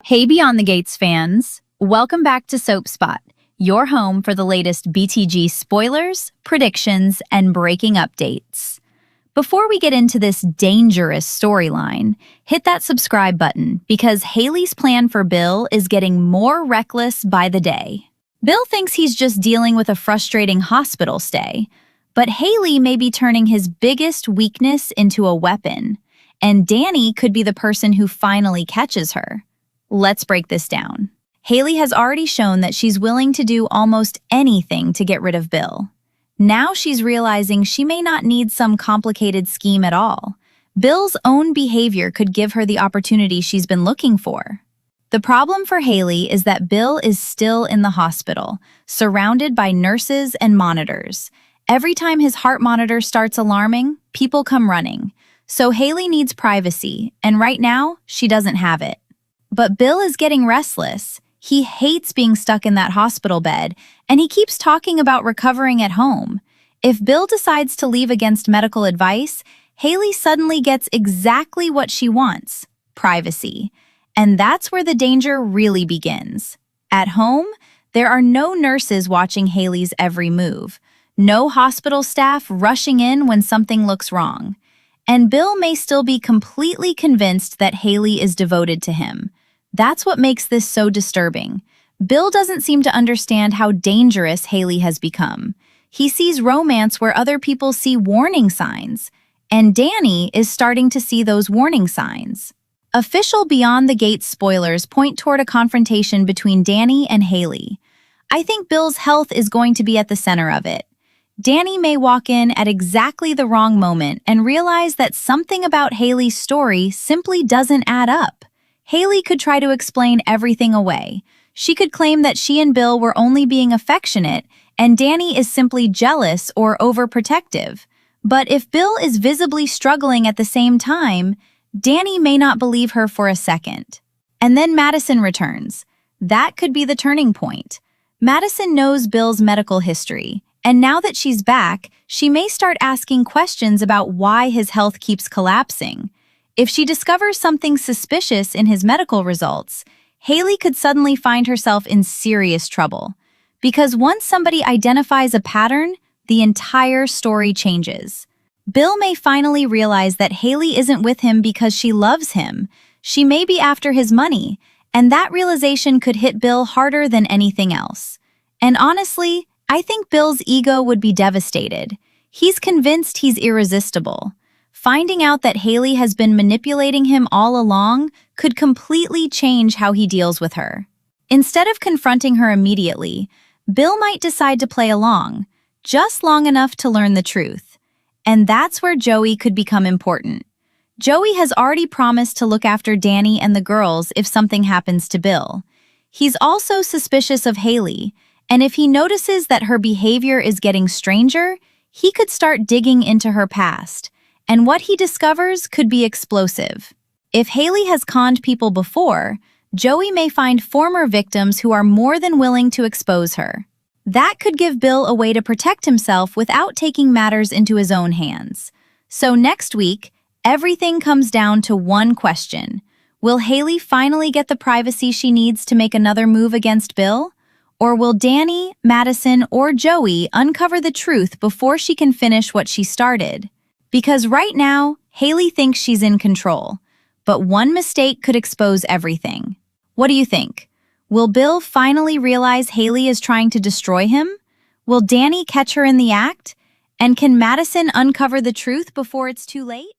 Hey Beyond the Gates fans, welcome back to Soap Spot, your home for the latest BTG spoilers, predictions, and breaking updates. Before we get into this dangerous storyline, hit that subscribe button because Haley's plan for Bill is getting more reckless by the day. Bill thinks he's just dealing with a frustrating hospital stay, but Haley may be turning his biggest weakness into a weapon, and Danny could be the person who finally catches her. Let's break this down. Haley has already shown that she's willing to do almost anything to get rid of Bill. Now she's realizing she may not need some complicated scheme at all. Bill's own behavior could give her the opportunity she's been looking for. The problem for Haley is that Bill is still in the hospital, surrounded by nurses and monitors. Every time his heart monitor starts alarming, people come running. So Haley needs privacy, and right now, she doesn't have it. But Bill is getting restless. He hates being stuck in that hospital bed, and he keeps talking about recovering at home. If Bill decides to leave against medical advice, Haley suddenly gets exactly what she wants: privacy. And that's where the danger really begins. At home, there are no nurses watching Haley's every move, no hospital staff rushing in when something looks wrong. And Bill may still be completely convinced that Haley is devoted to him. That's what makes this so disturbing. Bill doesn't seem to understand how dangerous Haley has become. He sees romance where other people see warning signs, and Danny is starting to see those warning signs. Official Beyond the Gates spoilers point toward a confrontation between Danny and Haley. I think Bill's health is going to be at the center of it. Danny may walk in at exactly the wrong moment and realize that something about Haley's story simply doesn't add up. Haley could try to explain everything away. She could claim that she and Bill were only being affectionate, and Danny is simply jealous or overprotective. But if Bill is visibly struggling at the same time, Danny may not believe her for a second. And then Madison returns. That could be the turning point. Madison knows Bill's medical history, and now that she's back, she may start asking questions about why his health keeps collapsing. If she discovers something suspicious in his medical results, Haley could suddenly find herself in serious trouble. Because once somebody identifies a pattern, the entire story changes. Bill may finally realize that Haley isn't with him because she loves him. She may be after his money, and that realization could hit Bill harder than anything else. And honestly, I think Bill's ego would be devastated. He's convinced he's irresistible. Finding out that Haley has been manipulating him all along could completely change how he deals with her. Instead of confronting her immediately, Bill might decide to play along, just long enough to learn the truth. And that's where Joey could become important. Joey has already promised to look after Danny and the girls if something happens to Bill. He's also suspicious of Haley, and if he notices that her behavior is getting stranger, he could start digging into her past. And what he discovers could be explosive. If Haley has conned people before, Joey may find former victims who are more than willing to expose her. That could give Bill a way to protect himself without taking matters into his own hands. So next week, everything comes down to one question. Will Haley finally get the privacy she needs to make another move against Bill? Or will Danny, Madison, or Joey uncover the truth before she can finish what she started? Because right now, Haley thinks she's in control, but one mistake could expose everything. What do you think? Will Bill finally realize Haley is trying to destroy him? Will Danny catch her in the act? And can Madison uncover the truth before it's too late?